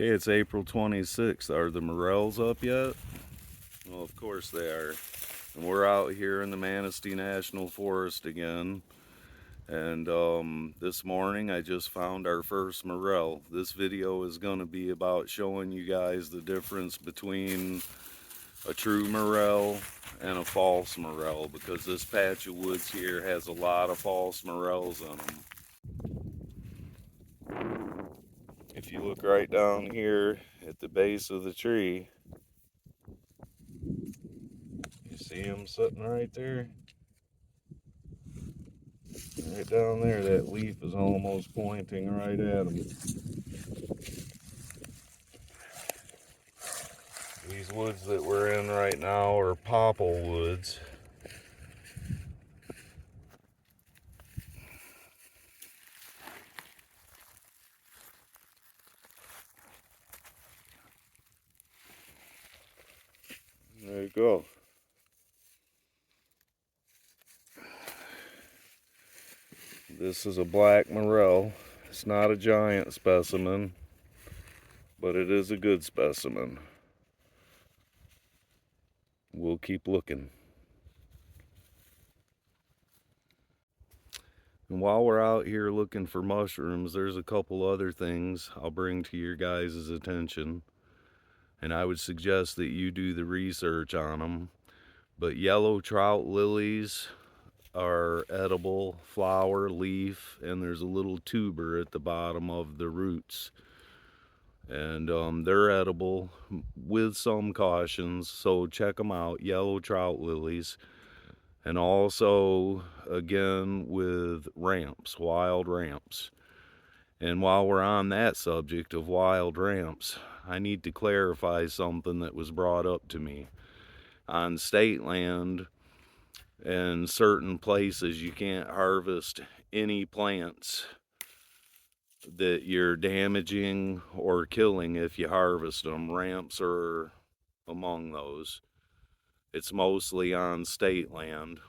Okay, it's April 26th. Are the Morels up yet? Well, of course they are. And we're out here in the Manistee National Forest again. And this morning I just found our first Morel. This video is going to be about showing you guys the difference between a true Morel and a false Morel, because this patch of woods here has a lot of false Morels in them. If you look right down here at the base of the tree, you see him sitting right there? Right down there, that leaf is almost pointing right at him. These woods that we're in right now are popple woods. There you go. This is a black Morel. It's not a giant specimen, but it is a good specimen. We'll keep looking. And while we're out here looking for mushrooms, there's a couple other things I'll bring to your guys' attention. And I would suggest that you do the research on them. But yellow trout lilies are edible, flower, leaf, and there's a little tuber at the bottom of the roots. And they're edible with some cautions, so check them out, yellow trout lilies. And also, again, with ramps, wild ramps. And while we're on that subject of wild ramps, I need to clarify something that was brought up to me. On state land, in certain places, you can't harvest any plants that you're damaging or killing if you harvest them. Ramps are among those. It's mostly on state land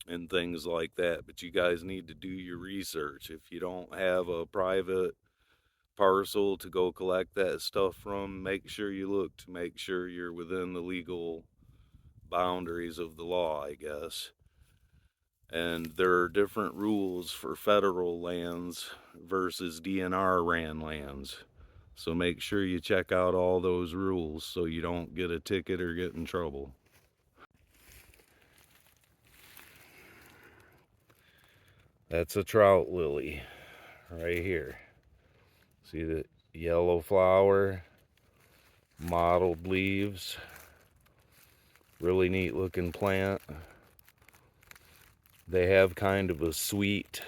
and things like that, but you guys need to do your research. If you don't have a private parcel to go collect that stuff from, make sure you look to make sure you're within the legal boundaries of the law, I guess. And there are different rules for federal lands versus DNR ran lands. So make sure you check out all those rules so you don't get a ticket or get in trouble. That's a trout lily right here. See the yellow flower, mottled leaves, really neat looking plant. They have kind of a sweet,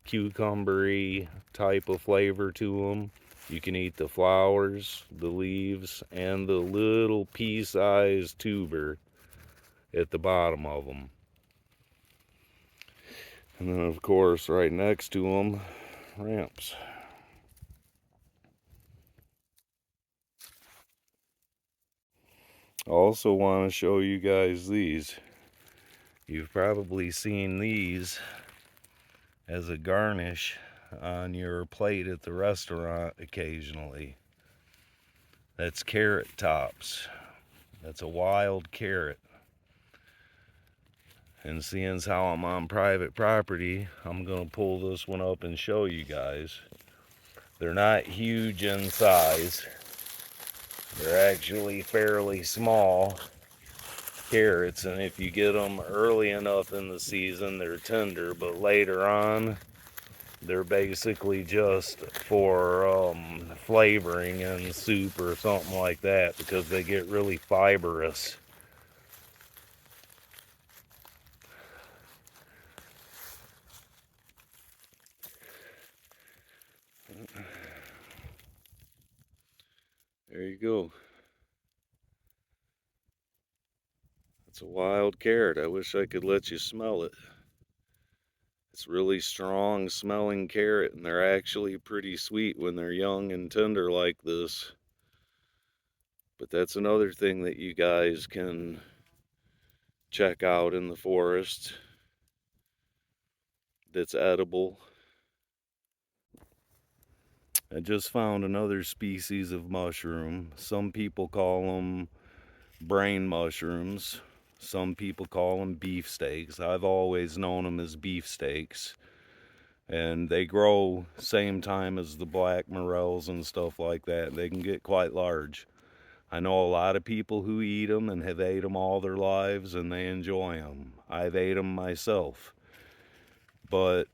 cucumbery type of flavor to them. You can eat the flowers, the leaves, and the little pea-sized tuber at the bottom of them. And then, of course, right next to them, ramps. I also want to show you guys these. You've probably seen these as a garnish on your plate at the restaurant occasionally. That's carrot tops. That's a wild carrot. And seeing as how I'm on private property, I'm going to pull this one up and show you guys. They're not huge in size. They're actually fairly small carrots, and if you get them early enough in the season, they're tender, but later on, they're basically just for flavoring in soup or something like that, because they get really fibrous. There you go. It's a wild carrot. I wish I could let you smell it. It's really strong smelling carrot, and they're actually pretty sweet when they're young and tender like this. But that's another thing that you guys can check out in the forest that's edible. I just found another species of mushroom. Some people call them brain mushrooms. Some people call them beefsteaks. I've always known them as beefsteaks. And they grow same time as the black morels and stuff like that. They can get quite large. I know a lot of people who eat them and have ate them all their lives and they enjoy them. I've ate them myself. But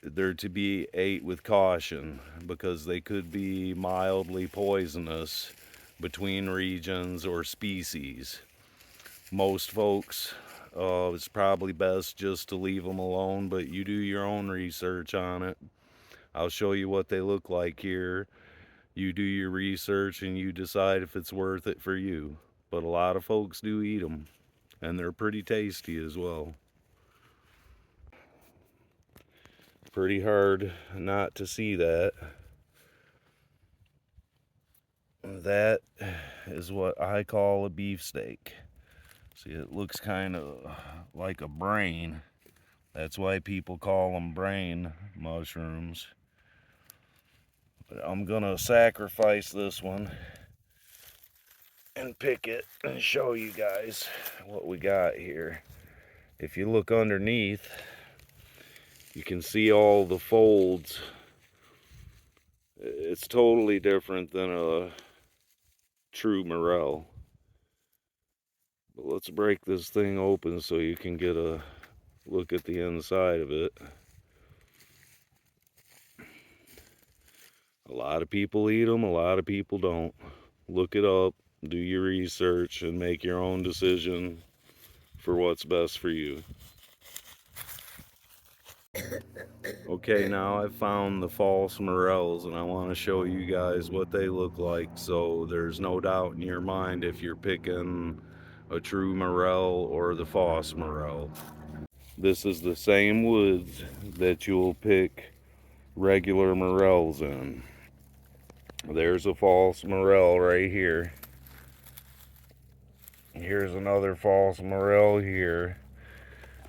they're to be ate with caution because they could be mildly poisonous between regions or species. Most folks, it's probably best just to leave them alone, but you do your own research on it. I'll show you what they look like here. You do your research and you decide if it's worth it for you. But a lot of folks do eat them, and they're pretty tasty as well. Pretty hard not to see that. That is what I call a beefsteak. See, it looks kind of like a brain. That's why people call them brain mushrooms. But I'm gonna sacrifice this one and pick it and show you guys what we got here. If you look underneath, you can see all the folds. It's totally different than a true Morel. But let's break this thing open so you can get a look at the inside of it. A lot of people eat them, a lot of people don't. Look it up, do your research, and make your own decision for what's best for you. Okay, now I've found the false morels and I want to show you guys what they look like so there's no doubt in your mind if you're picking a true morel or the false morel. This is the same woods that you'll pick regular morels in. There's a false morel right here. Here's another false morel here.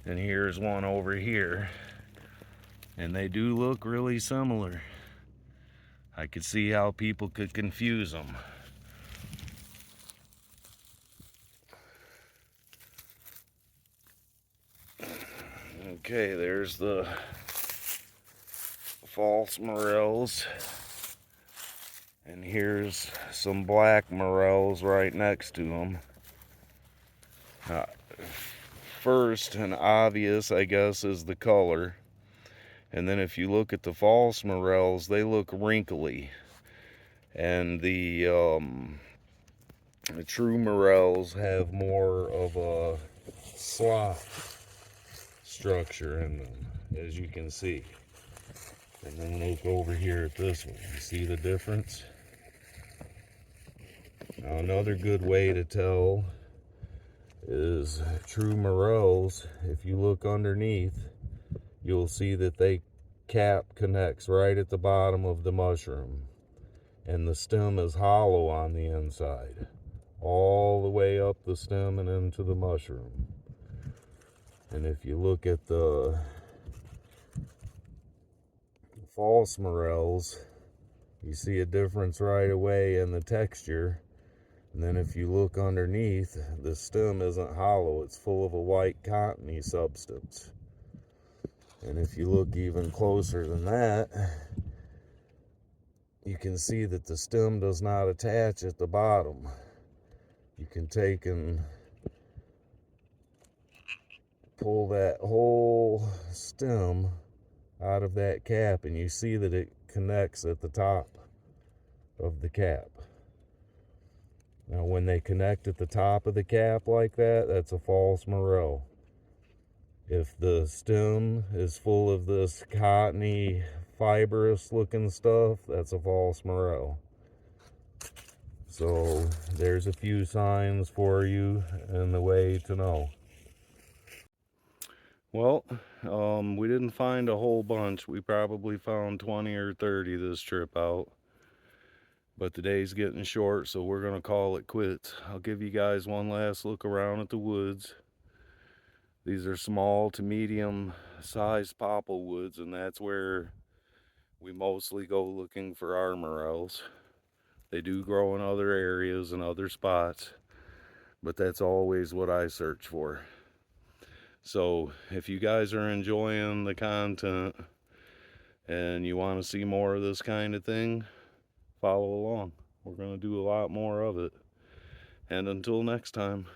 And here's one over here. And they do look really similar. I could see how people could confuse them. Okay, there's the false morels. And here's some black morels right next to them. First and obvious, I guess, is the color. And then if you look at the false morels, they look wrinkly. And the true morels have more of a slot structure in them, as you can see. And then look over here at this one. You see the difference? Now, another good way to tell is true morels. If you look underneath, you'll see that they cap connects right at the bottom of the mushroom. And the stem is hollow on the inside, all the way up the stem and into the mushroom. And if you look at the false morels, you see a difference right away in the texture. And then if you look underneath, the stem isn't hollow, it's full of a white cottony substance. And if you look even closer than that, you can see that the stem does not attach at the bottom. You can take and pull that whole stem out of that cap and you see that it connects at the top of the cap. Now when they connect at the top of the cap like that, that's a false morel. If the stem is full of this cottony, fibrous looking stuff, that's a false morel. So there's a few signs for you and the way to know. Well, we didn't find a whole bunch. We probably found 20 or 30 this trip out. But the day's getting short, so we're going to call it quits. I'll give you guys one last look around at the woods. These are small to medium sized popple woods, and that's where We mostly go looking for our morels. They do grow in other areas and other spots, but that's always what I search for. So if you guys are enjoying the content and you want to see more of this kind of thing, follow along. We're going to do a lot more of it. And until next time.